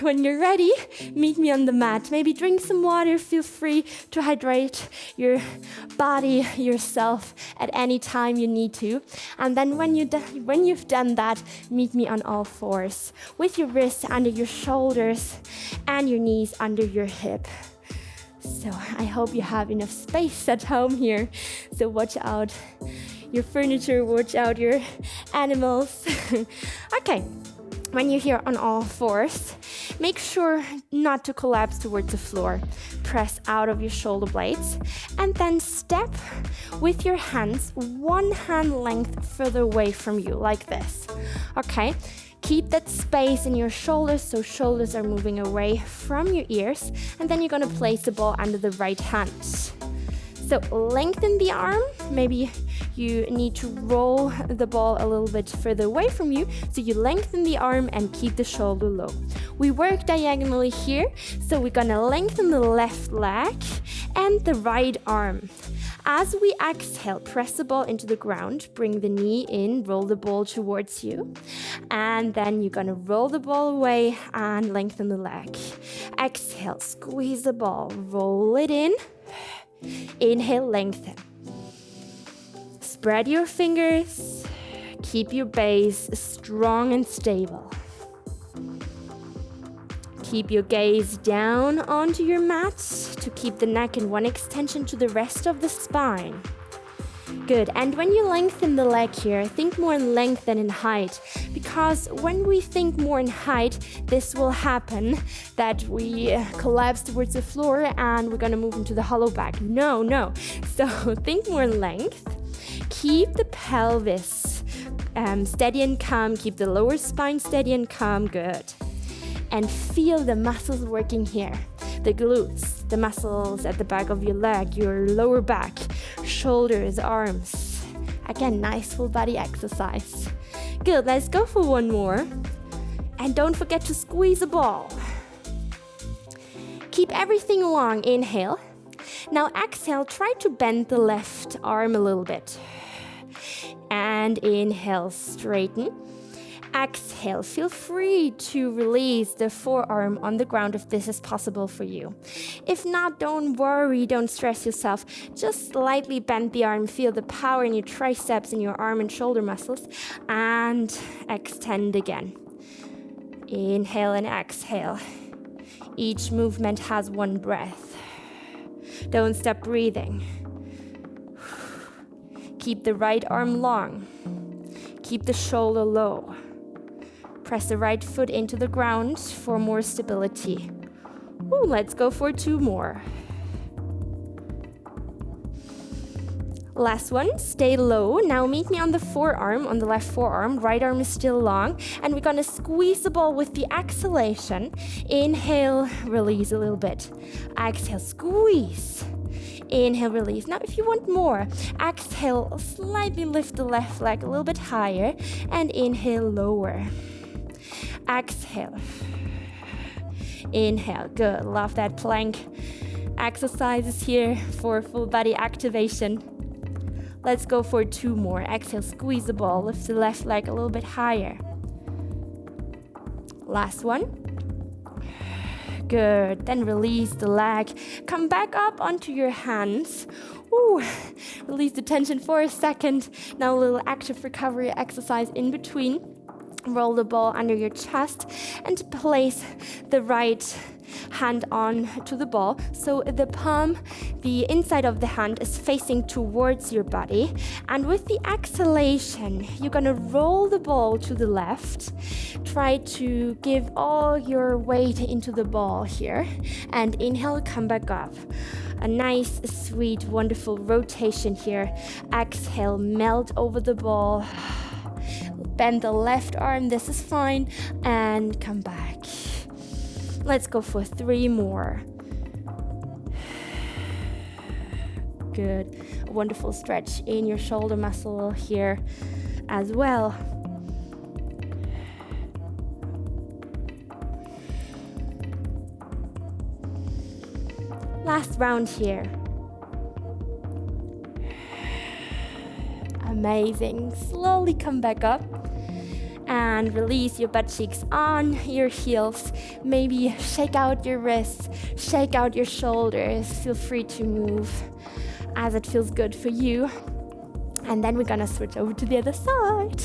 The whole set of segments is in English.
when you're ready, meet me on the mat. Maybe drink some water. Feel free to hydrate your body, yourself at any time you need to. And then when you've done that, meet me on all fours with your wrists under your shoulders and your knees under your hip. So I hope you have enough space at home here. So watch out your furniture, watch out your animals. Okay. When you're here on all fours, make sure not to collapse towards the floor. Press out of your shoulder blades and then step with your hands 1 hand length further away from you, like this. Okay, keep that space in your shoulders so shoulders are moving away from your ears, and then you're gonna place the ball under the right hand. So lengthen the arm, maybe you need to roll the ball a little bit further away from you, so you lengthen the arm and keep the shoulder low. We work diagonally here, so we're gonna lengthen the left leg and the right arm. As we exhale, press the ball into the ground, bring the knee in, roll the ball towards you, and then you're gonna roll the ball away and lengthen the leg. Exhale, squeeze the ball, roll it in. Inhale, lengthen. Spread your fingers. Keep your base strong and stable. Keep your gaze down onto your mat to keep the neck in one extension to the rest of the spine. Good. And when you lengthen the leg here, think more in length than in height. Because when we think more in height, this will happen that we collapse towards the floor and we're going to move into the hollow back. No. So think more in length. Keep the pelvis steady and calm. Keep the lower spine steady and calm. Good. And feel the muscles working here. The glutes, the muscles at the back of your leg, your lower back, shoulders, arms. Again, nice full body exercise. Good, let's go for one more. And don't forget to squeeze the ball. Keep everything long, inhale. Now exhale, try to bend the left arm a little bit. And inhale, straighten. Exhale, feel free to release the forearm on the ground if this is possible for you. If not, don't worry, don't stress yourself. Just slightly bend the arm, feel the power in your triceps and your arm and shoulder muscles, and extend again. Inhale and exhale. Each movement has one breath. Don't stop breathing. Keep the right arm long. Keep the shoulder low. Press the right foot into the ground for more stability. Ooh, let's go for 2 more. Last one, stay low. Now meet me on the forearm, on the left forearm. Right arm is still long. And we're gonna squeeze the ball with the exhalation. Inhale, release a little bit. Exhale, squeeze. Inhale, release. Now if you want more, exhale, slightly lift the left leg a little bit higher. And inhale, lower. Exhale. Inhale. Good. Love that plank exercises here for full body activation. Let's go for 2 more. Exhale, squeeze the ball. Lift the left leg a little bit higher. Last one. Good. Then release the leg. Come back up onto your hands. Ooh. Release the tension for a second. Now a little active recovery exercise in between. Roll the ball under your chest and place the right hand on to the ball. So the palm, the inside of the hand is facing towards your body. And with the exhalation, you're gonna roll the ball to the left. Try to give all your weight into the ball here. And inhale, come back up. A nice, sweet, wonderful rotation here. Exhale, melt over the ball. Bend the left arm, this is fine, and come back. Let's go for 3 more. Good. A wonderful stretch in your shoulder muscle here as well. Last round here. Amazing. Slowly come back up. And release your butt cheeks on your heels. Maybe shake out your wrists, shake out your shoulders. Feel free to move as it feels good for you. And then we're gonna switch over to the other side.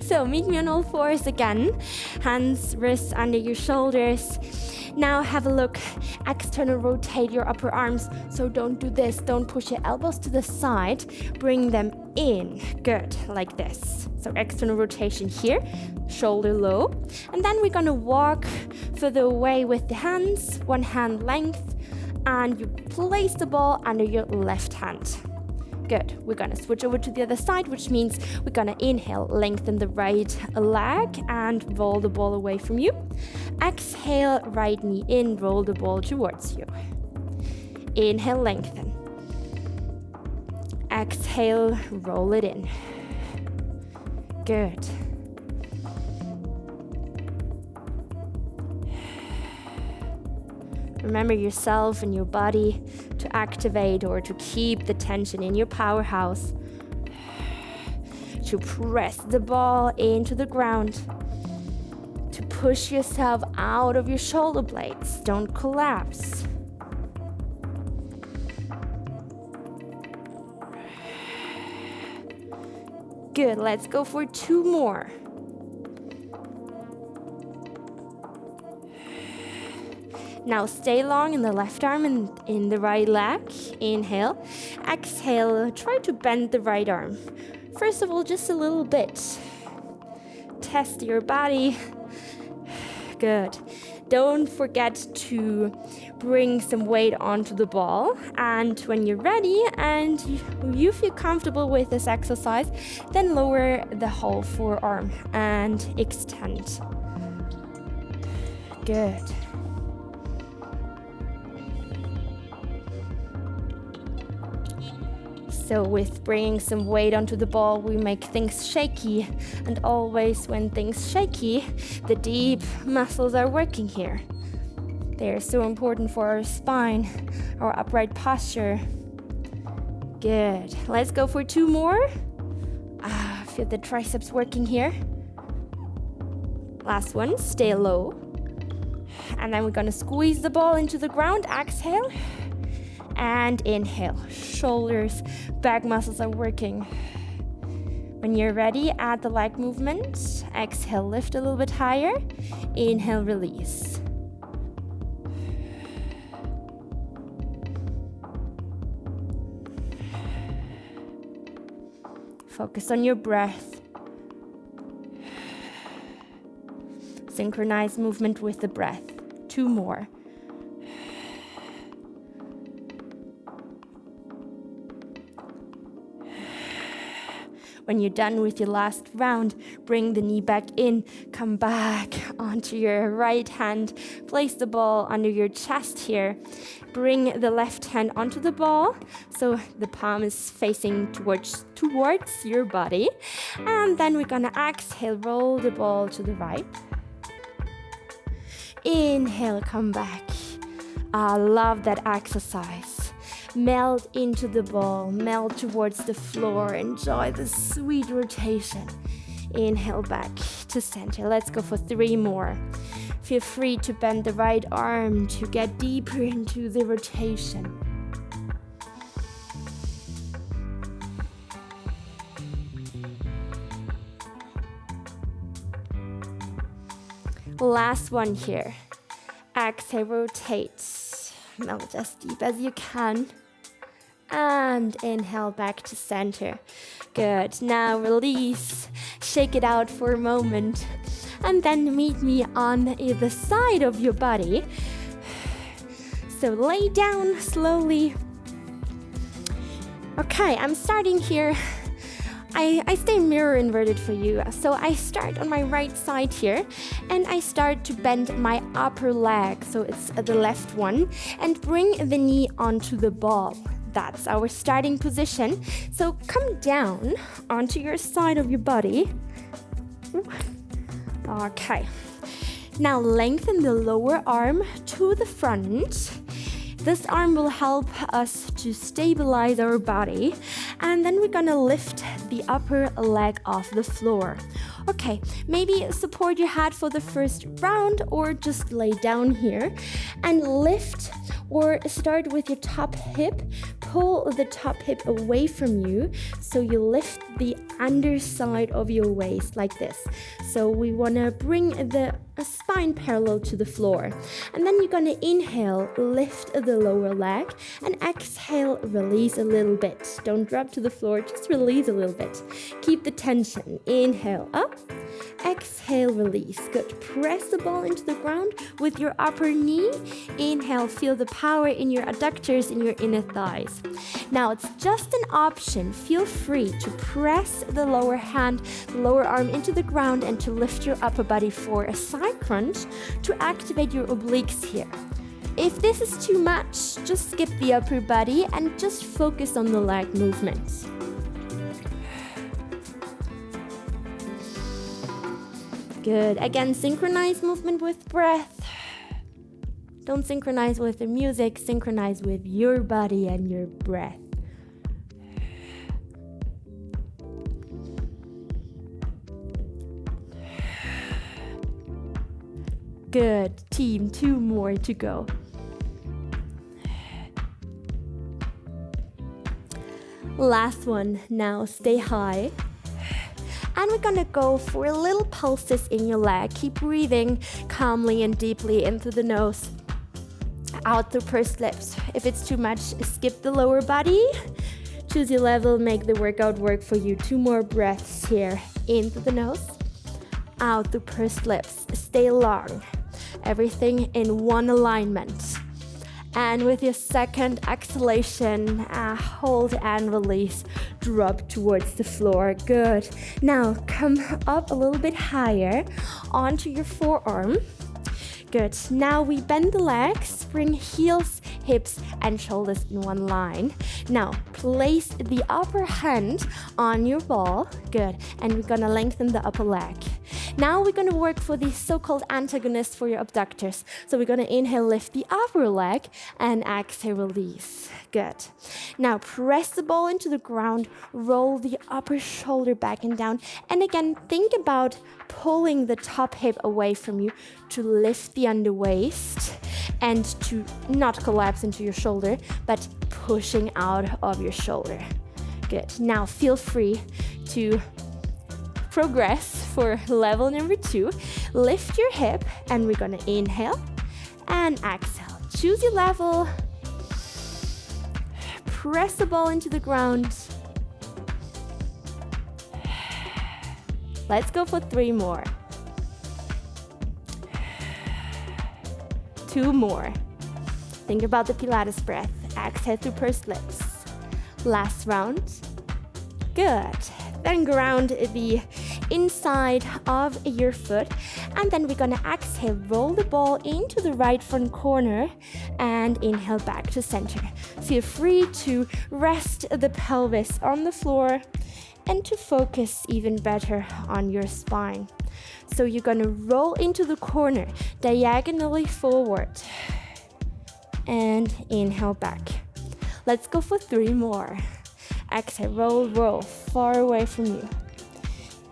So meet me on all fours again. Hands, wrists under your shoulders. Now have a look, external rotate your upper arms. So don't do this, don't push your elbows to the side. Bring them in, good, like this. So external rotation here, shoulder low. And then we're gonna walk further away with the hands, one hand length. And you place the ball under your left hand. Good, we're gonna switch over to the other side, which means we're gonna inhale, lengthen the right leg and roll the ball away from you. Exhale, right knee in, roll the ball towards you. Inhale, lengthen. Exhale, roll it in. Good. Remember yourself and your body to activate or to keep the tension in your powerhouse. To press the ball into the ground. To push yourself out of your shoulder blades. Don't collapse. Good, let's go for 2 more. Now stay long in the left arm and in the right leg. Inhale. Exhale, try to bend the right arm. First of all, just a little bit. Test your body. Good. Don't forget to bring some weight onto the ball. And when you're ready and you feel comfortable with this exercise, then lower the whole forearm and extend. Good. So with bringing some weight onto the ball, we make things shaky. And always when things shaky, the deep muscles are working here. They're so important for our spine, our upright posture. Good. Let's go for 2 more. Feel the triceps working here. Last one, stay low. And then we're gonna squeeze the ball into the ground. Exhale. And inhale, shoulders, back muscles are working. When you're ready, add the leg movement. Exhale, lift a little bit higher. Inhale, release. Focus on your breath. Synchronize movement with the breath. 2 more. When you're done with your last round, bring the knee back in, come back onto your right hand, place the ball under your chest here. Bring the left hand onto the ball, so the palm is facing towards your body. And then we're gonna exhale, roll the ball to the right. Inhale, come back. I love that exercise. Melt into the ball, melt towards the floor. Enjoy the sweet rotation. Inhale back to center. Let's go for 3 more. Feel free to bend the right arm to get deeper into the rotation. Last one here. Exhale, rotate. Melt as deep as you can. And inhale back to center. Good. Now release. Shake it out for a moment. And then meet me on either side of your body. So lay down slowly. Okay, I'm starting here. I stay mirror inverted for you. So I start on my right side here and I start to bend my upper leg. So it's the left one and bring the knee onto the ball. That's our starting position. So come down onto your side of your body. Okay. Now lengthen the lower arm to the front. This arm will help us to stabilize our body. And then we're gonna lift the upper leg off the floor. Okay, maybe support your head for the first round or just lay down here and lift or start with your top hip. Pull the top hip away from you so you lift the underside of your waist like this. So we want to bring the spine parallel to the floor. And then you're going to inhale, lift the lower leg, and exhale, release a little bit. Don't drop to the floor, just release a little bit. Keep the tension. Inhale up, exhale, release. Good. Press the ball into the ground with your upper knee. Inhale, feel the power in your adductors, in your inner thighs. Now it's just an option. Feel free to press the lower hand, the lower arm into the ground and to lift your upper body for a side crunch to activate your obliques here. If this is too much, just skip the upper body and just focus on the leg movements. Good. Again, synchronize movement with breath. Don't synchronize with the music, synchronize with your body and your breath. Good. Team, 2 more to go. Last one. Now stay high. And we're gonna go for little pulses in your leg. Keep breathing calmly and deeply in through the nose, out through pursed lips. If it's too much, skip the lower body. Choose your level, make the workout work for you. 2 more breaths here. In through the nose, out through pursed lips. Stay long. Everything in one alignment. And with your second exhalation, hold and release. Drop towards the floor. Good. Now come up a little bit higher onto your forearm. Good. Now we bend the legs, bring heels, hips, and shoulders in one line. Now place the upper hand on your ball. Good. And we're gonna lengthen the upper leg. Now we're gonna work for the so-called antagonist for your abductors. So we're gonna inhale, lift the upper leg, and exhale, release. Good. Now press the ball into the ground, roll the upper shoulder back and down. And again, think about pulling the top hip away from you to lift the underwaist and to not collapse into your shoulder, but pushing out of your shoulder. Good. Now feel free to progress for level number 2. Lift your hip and we're gonna inhale and exhale. Choose your level. Press the ball into the ground. Let's go for 3 more. 2 more. Think about the Pilates breath. Exhale through pursed lips. Last round. Good. Then ground the inside of your foot. And then we're gonna exhale, roll the ball into the right front corner and inhale back to center. Feel free to rest the pelvis on the floor and to focus even better on your spine. So you're gonna roll into the corner, diagonally forward, and inhale back. Let's go for 3 more. Exhale, roll, roll, far away from you.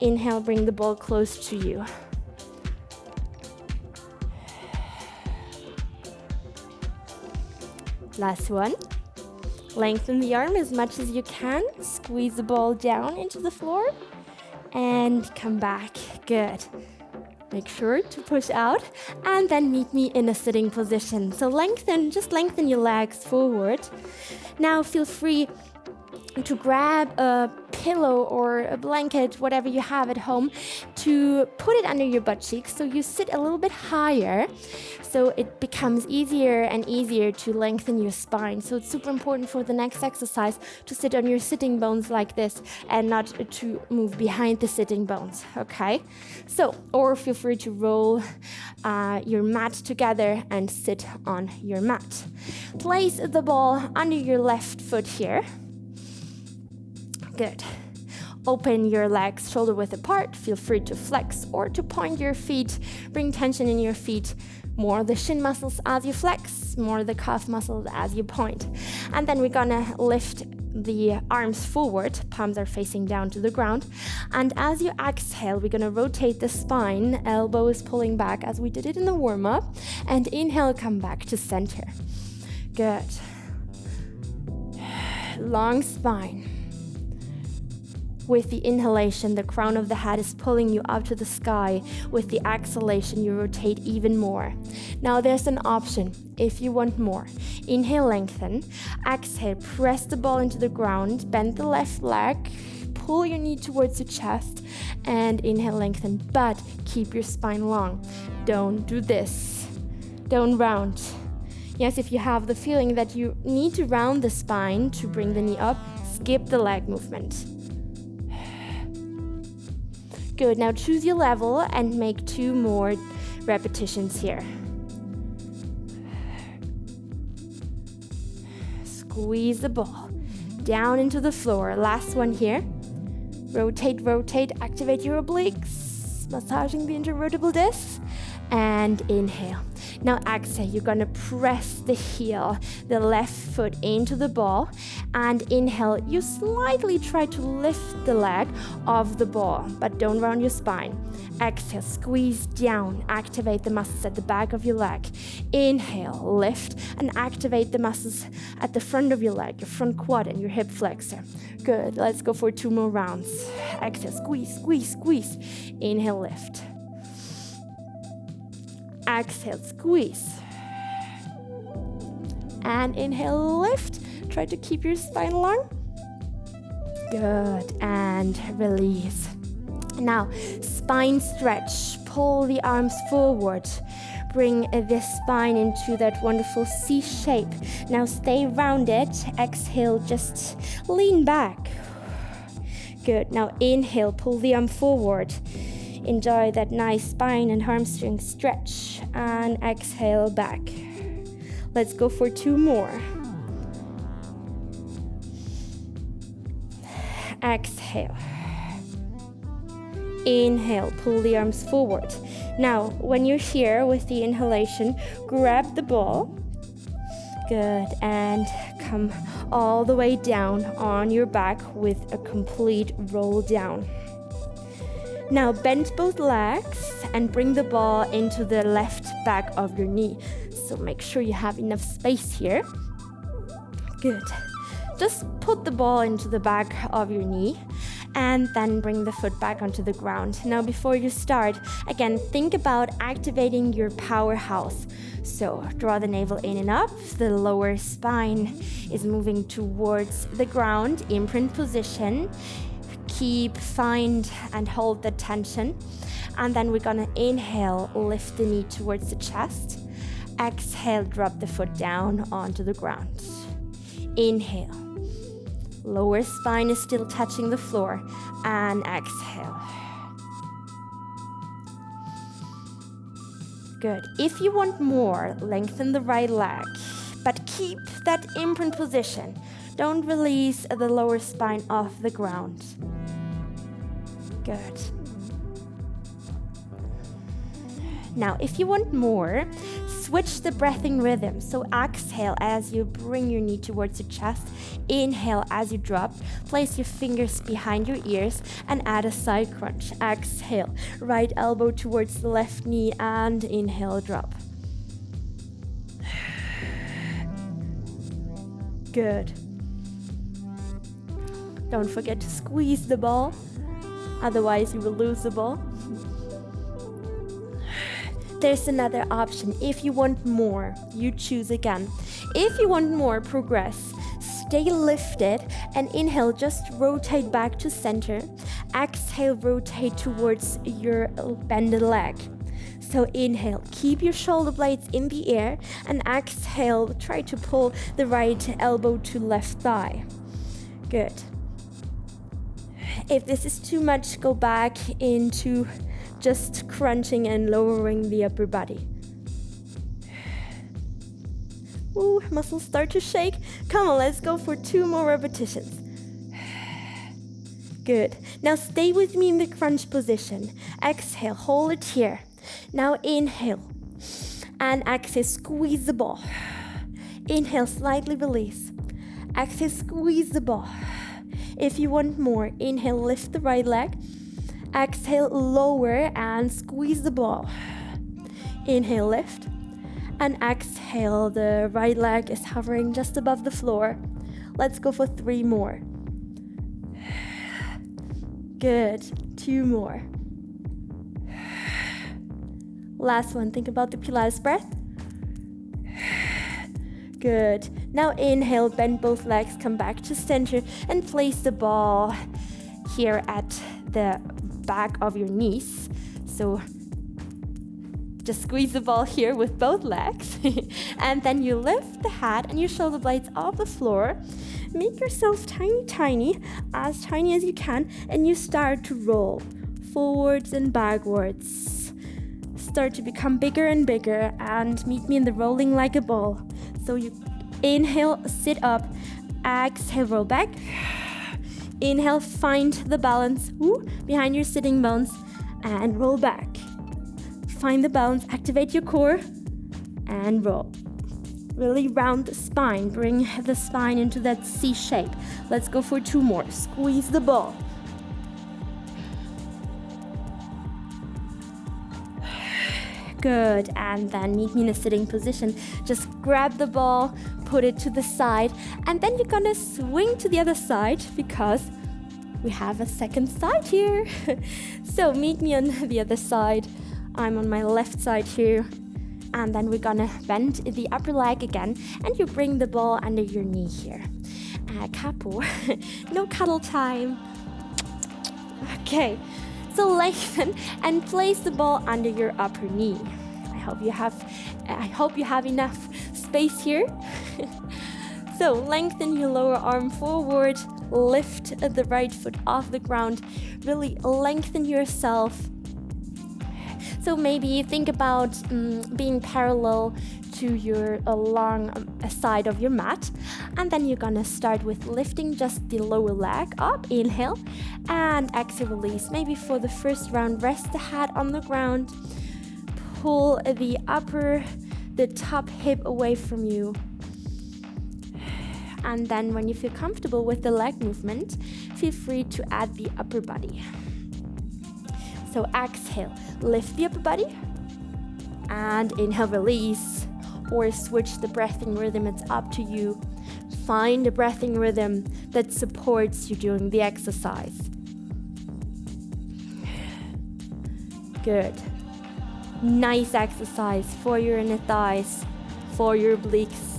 Inhale, bring the ball close to you. Last one. Lengthen the arm as much as you can. Squeeze the ball down into the floor and come back. Good. Make sure to push out and then meet me in a sitting position. So just lengthen your legs forward. Now feel free to grab a pillow or a blanket, whatever you have at home, to put it under your butt cheeks so you sit a little bit higher, so it becomes easier and easier to lengthen your spine. So it's super important for the next exercise to sit on your sitting bones like this and not to move behind the sitting bones, okay? So, or feel free to roll your mat together and sit on your mat. Place the ball under your left foot here. Good. Open your legs shoulder width apart. Feel free to flex or to point your feet. Bring tension in your feet. More the shin muscles as you flex, more the calf muscles as you point. And then we're gonna lift the arms forward, palms are facing down to the ground. And as you exhale, we're gonna rotate the spine, elbow is pulling back as we did it in the warm-up. And inhale, come back to center. Good. Long spine. With the inhalation, the crown of the head is pulling you up to the sky. With the exhalation, you rotate even more. Now there's an option if you want more. Inhale, lengthen. Exhale, press the ball into the ground. Bend the left leg. Pull your knee towards the chest. And inhale, lengthen. But keep your spine long. Don't do this. Don't round. Yes, if you have the feeling that you need to round the spine to bring the knee up, skip the leg movement. Good, now choose your level and make 2 more repetitions here. Squeeze the ball down into the floor. Last one here. Rotate, rotate, activate your obliques, massaging the intervertebral discs, and inhale. Now exhale, you're gonna press the heel, the left foot into the ball, and inhale, you slightly try to lift the leg off the ball, but don't round your spine. Exhale, squeeze down, activate the muscles at the back of your leg. Inhale, lift, and activate the muscles at the front of your leg, your front quad and your hip flexor. Good, let's go for 2 more rounds. Exhale, squeeze, squeeze, squeeze. Inhale, lift. Exhale, squeeze. And inhale, lift. Try to keep your spine long. Good, and release. Now, spine stretch. Pull the arms forward. Bring the spine into that wonderful C shape. Now stay rounded. Exhale, just lean back. Good, now inhale, pull the arm forward. Enjoy that nice spine and hamstring stretch. And exhale, back. Let's go for 2 more. Exhale. Inhale, pull the arms forward. Now, when you're here with the inhalation, grab the ball. Good, and come all the way down on your back with a complete roll down. Now bend both legs and bring the ball into the left back of your knee. So make sure you have enough space here. Good. Just put the ball into the back of your knee and then bring the foot back onto the ground. Now before you start, again, think about activating your powerhouse. So draw the navel in and up. The lower spine is moving towards the ground, imprint position. Keep, find, and hold the tension. And then we're gonna inhale, lift the knee towards the chest. Exhale, drop the foot down onto the ground. Inhale. Lower spine is still touching the floor. And exhale. Good. If you want more, lengthen the right leg, but keep that imprint position. Don't release the lower spine off the ground. Good. Now, if you want more, switch the breathing rhythm. So exhale as you bring your knee towards your chest. Inhale as you drop. Place your fingers behind your ears and add a side crunch. Exhale, right elbow towards the left knee and inhale, drop. Good. Don't forget to squeeze the ball. Otherwise, you will lose the ball. There's another option. If you want more, you choose again. If you want more, progress. Stay lifted and inhale, just rotate back to center. Exhale, rotate towards your bended leg. So inhale, keep your shoulder blades in the air, and exhale, try to pull the right elbow to left thigh. Good. If this is too much, go back into just crunching and lowering the upper body. Ooh, muscles start to shake. Come on, let's go for 2 more repetitions. Good. Now stay with me in the crunch position. Exhale, hold it here. Now inhale. And exhale, squeeze the ball. Inhale, slightly release. Exhale, squeeze the ball. If you want more, inhale, lift the right leg. Exhale, lower and squeeze the ball. Inhale, lift. And exhale, the right leg is hovering just above the floor. Let's go for 3 more. Good. 2 more. Last one. Think about the Pilates breath. Good. Now inhale, bend both legs, come back to center and place the ball here at the back of your knees. So just squeeze the ball here with both legs. And then you lift the head and your shoulder blades off the floor. Make yourself tiny, as tiny as you can, and you start to roll forwards and backwards. Start to become bigger and bigger, and meet me in the rolling like a ball. So you inhale, sit up, exhale, roll back. Inhale, find the balance behind your sitting bones and roll back. Find the balance, activate your core and roll. Really round the spine, bring the spine into that C shape. Let's go for 2 more. Squeeze the ball. Good, and then meet me in a sitting position. Just grab the ball, put it to the side, and then you're gonna swing to the other side because we have a second side here. So meet me on the other side. I'm on my left side here. And then we're gonna bend the upper leg again, and you bring the ball under your knee here. Capo, no cuddle time. Okay, so lengthen and place the ball under your upper knee. I hope you have enough space here. So lengthen your lower arm forward, lift the right foot off the ground, really lengthen yourself. So maybe think about being parallel to your along side of your mat, and then you're gonna start with lifting just the lower leg up. Inhale and exhale, release. Maybe for the first round, rest the head on the ground, pull the top hip away from you, and then when you feel comfortable with the leg movement, feel free to add the upper body. So exhale, lift the upper body, and inhale, release, or switch the breathing rhythm, it's up to you. Find a breathing rhythm that supports you during the exercise. Good. Nice exercise for your inner thighs, for your obliques.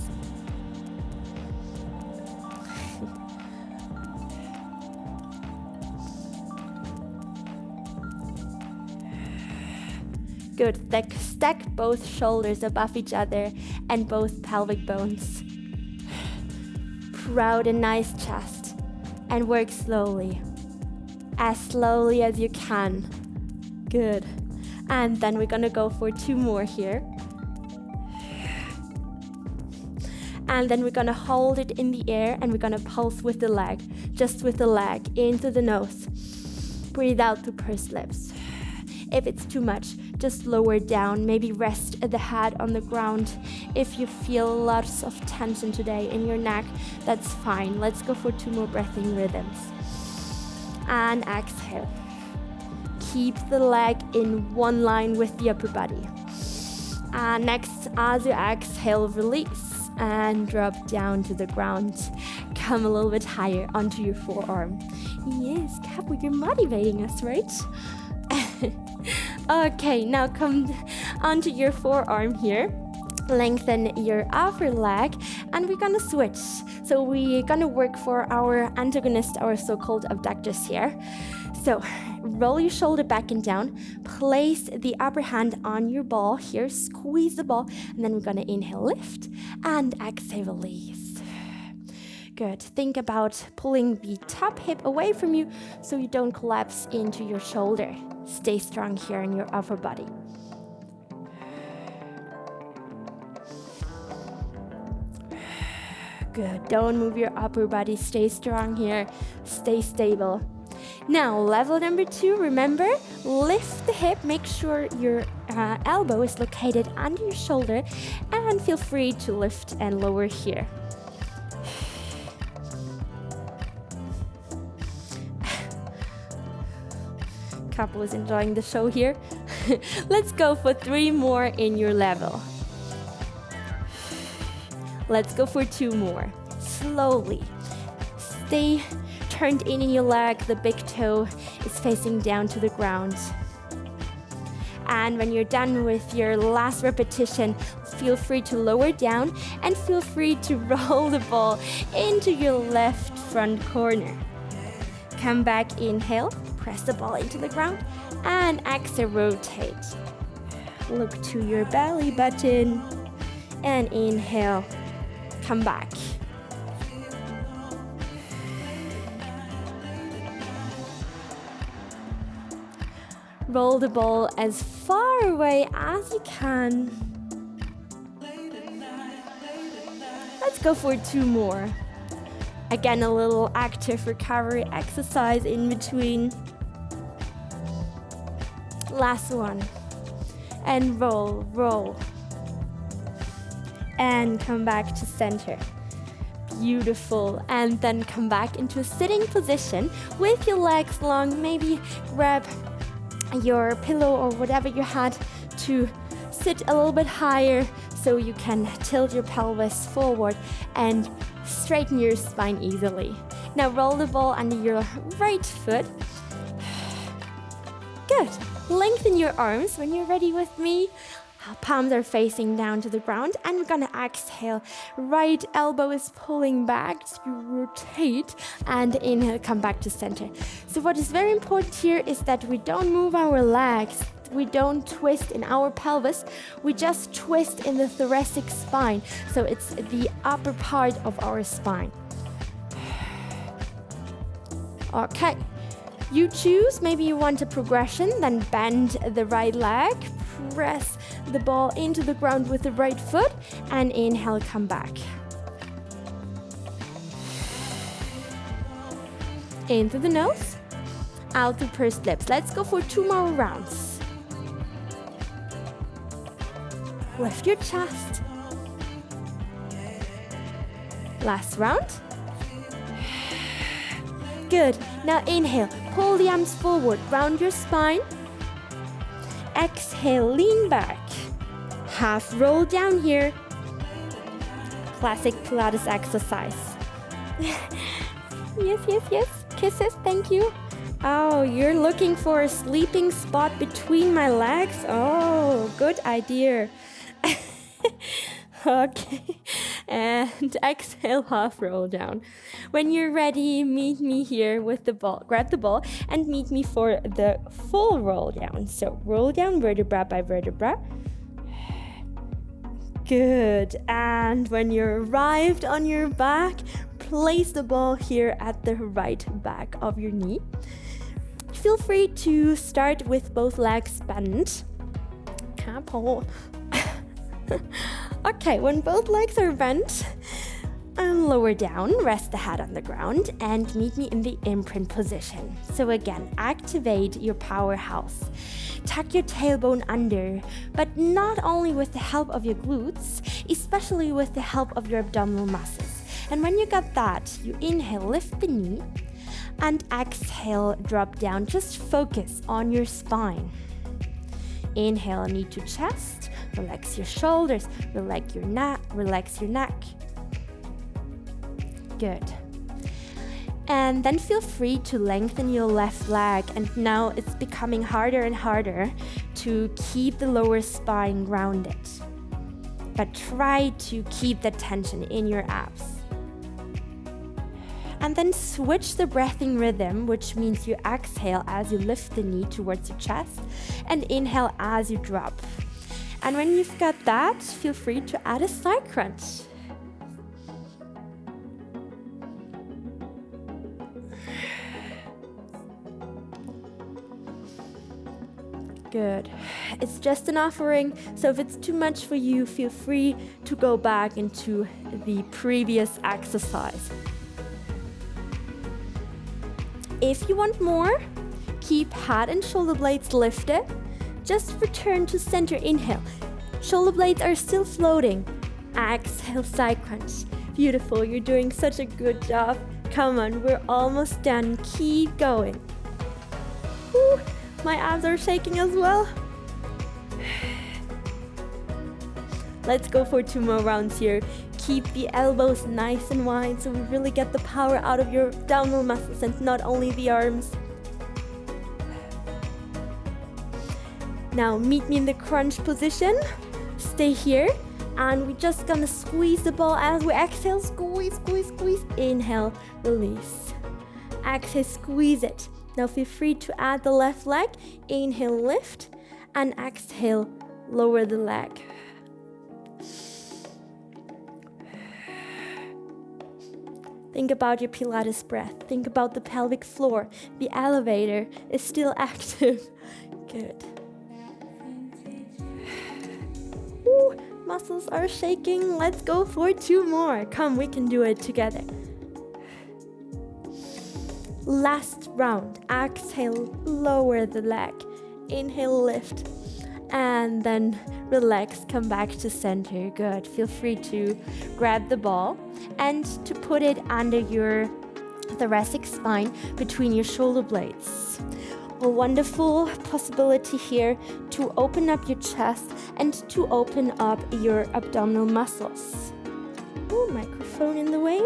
Good. Stack both shoulders above each other and both pelvic bones. Proud and nice chest. And work slowly. As slowly as you can. Good. And then we're gonna go for 2 more here. And then we're gonna hold it in the air and we're gonna pulse with the leg. Just with the leg into the nose. Breathe out through pursed lips. If it's too much, just lower down, maybe rest the head on the ground. If you feel lots of tension today in your neck, that's fine. Let's go for 2 more breathing rhythms. And exhale. Keep the leg in one line with the upper body. And next, as you exhale, release and drop down to the ground. Come a little bit higher onto your forearm. Yes, Capo, you're motivating us, right? Okay, now come onto your forearm here. Lengthen your upper leg, and we're gonna switch. So we're gonna work for our antagonist, our so-called abductors here. So roll your shoulder back and down. Place the upper hand on your ball here. Squeeze the ball, and then we're gonna inhale, lift, and exhale, release. Good. Think about pulling the top hip away from you so you don't collapse into your shoulder. Stay strong here in your upper body. Good. Don't move your upper body. Stay strong here. Stay stable. Now, level number 2, remember, lift the hip. Make sure your elbow is located under your shoulder, and feel free to lift and lower here. Couple is enjoying the show here. Let's go for 3 more in your level. Let's go for 2 more. Slowly. Stay turned in your leg. The big toe is facing down to the ground. And when you're done with your last repetition, feel free to lower down and feel free to roll the ball into your left front corner. Come back, inhale, press the ball into the ground, and exhale, rotate. Look to your belly button, and inhale, come back. Roll the ball as far away as you can. Let's go for 2 more. Again, a little active recovery exercise in between. Last one. And roll, roll. And come back to center. Beautiful. And then come back into a sitting position with your legs long. Maybe grab your pillow or whatever you had to sit a little bit higher so you can tilt your pelvis forward and straighten your spine easily. Now roll the ball under your right foot. Good. Lengthen your arms when you're ready with me. Palms are facing down to the ground, and we're gonna exhale. Right elbow is pulling back to rotate, and inhale, come back to center. So what is very important here is that we don't move our legs. We don't twist in our pelvis. We just twist in the thoracic spine. So it's the upper part of our spine. Okay. You choose, maybe you want a progression, then bend the right leg, press the ball into the ground with the right foot, and inhale, come back. In through the nose, out through pursed lips. Let's go for 2 more rounds. Lift your chest. Last round. Good. Now inhale, pull the arms forward, round your spine. Exhale, lean back. Half roll down here. Classic Pilates exercise. Yes, yes, yes. Kisses, thank you. Oh, you're looking for a sleeping spot between my legs? Oh, good idea. Okay. And exhale, half roll down. When you're ready, meet me here with the ball. Grab the ball and meet me for the full roll down. So roll down vertebra by vertebra. Good. And when you're arrived on your back, place the ball here at the right back of your knee. Feel free to start with both legs bent. Couple. Okay, when both legs are bent, lower down, rest the head on the ground, and meet me in the imprint position. So again, activate your powerhouse. Tuck your tailbone under, but not only with the help of your glutes, especially with the help of your abdominal muscles. And when you got that, you inhale, lift the knee, and exhale, drop down. Just focus on your spine. Inhale, knee to chest. Relax your shoulders, relax your neck. Good. And then feel free to lengthen your left leg. And now it's becoming harder and harder to keep the lower spine grounded. But try to keep the tension in your abs. And then switch the breathing rhythm, which means you exhale as you lift the knee towards your chest and inhale as you drop. And when you've got that, feel free to add a side crunch. Good. It's just an offering, so if it's too much for you, feel free to go back into the previous exercise. If you want more, keep head and shoulder blades lifted. just return to center. Inhale. Shoulder blades are still floating. Exhale, side crunch. Beautiful, you're doing such a good job. Come on, we're almost done. Keep going. Whew, my abs are shaking as well. Let's go for 2 more rounds here. Keep the elbows nice and wide so we really get the power out of your abdominal muscles and not only the arms. Now meet me in the crunch position. Stay here. And we're just gonna squeeze the ball as we exhale. Squeeze, squeeze, squeeze. Inhale, release. Exhale, squeeze it. Now feel free to add the left leg. Inhale, lift. And exhale, lower the leg. Think about your Pilates breath. Think about the pelvic floor. The elevator is still active. Good. Woo, muscles are shaking. Let's go for 2 more. Come, we can do it together. Last round. Exhale, lower the leg. Inhale, lift. And then relax, come back to center. Good. Feel free to grab the ball and to put it under your thoracic spine between your shoulder blades. A wonderful possibility here to open up your chest and to open up your abdominal muscles. Oh, microphone in the way.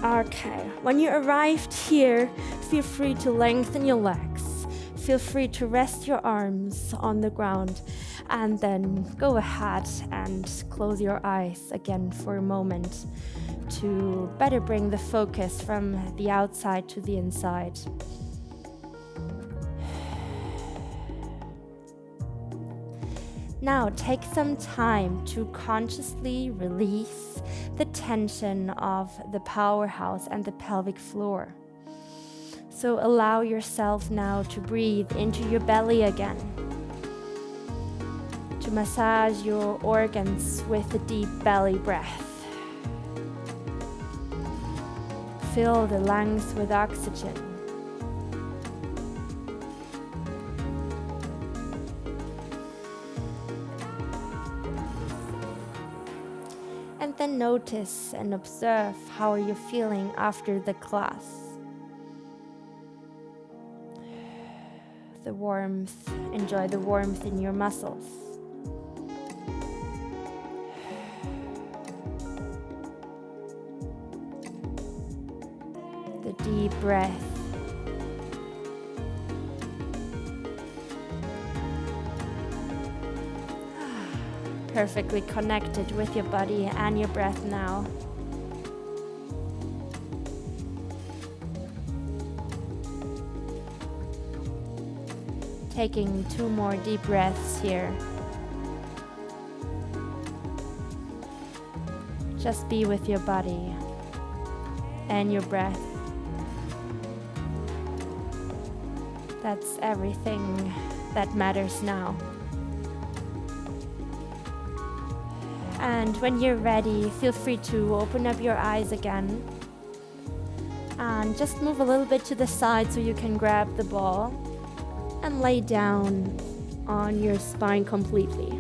Okay, when you arrived here, feel free to lengthen your legs. Feel free to rest your arms on the ground and then go ahead and close your eyes again for a moment to better bring the focus from the outside to the inside. Now take some time to consciously release the tension of the powerhouse and the pelvic floor. So allow yourself now to breathe into your belly again, to massage your organs with a deep belly breath. Fill the lungs with oxygen. And then notice and observe how you're feeling after the class. The warmth, enjoy the warmth in your muscles. The deep breath. Perfectly connected with your body and your breath now. Taking 2 more deep breaths here. Just be with your body and your breath. That's everything that matters now. And when you're ready, feel free to open up your eyes again. And just move a little bit to the side so you can grab the ball. And lay down on your spine completely.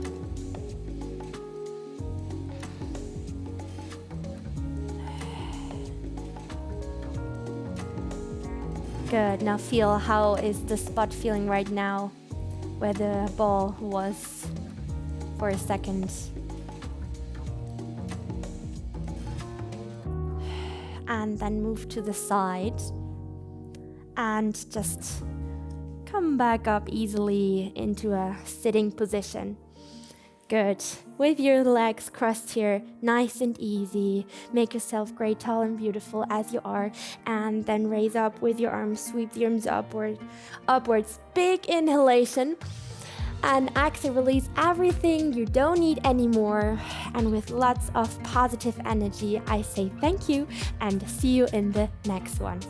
Good, now feel how is the spot feeling right now where the ball was for a second. And then move to the side and just come back up easily into a sitting position. Good. With your legs crossed here, nice and easy. Make yourself great, tall and beautiful as you are. And then raise up with your arms, sweep the arms upwards. Big inhalation. And exhale, release everything you don't need anymore. And with lots of positive energy, I say thank you and see you in the next one.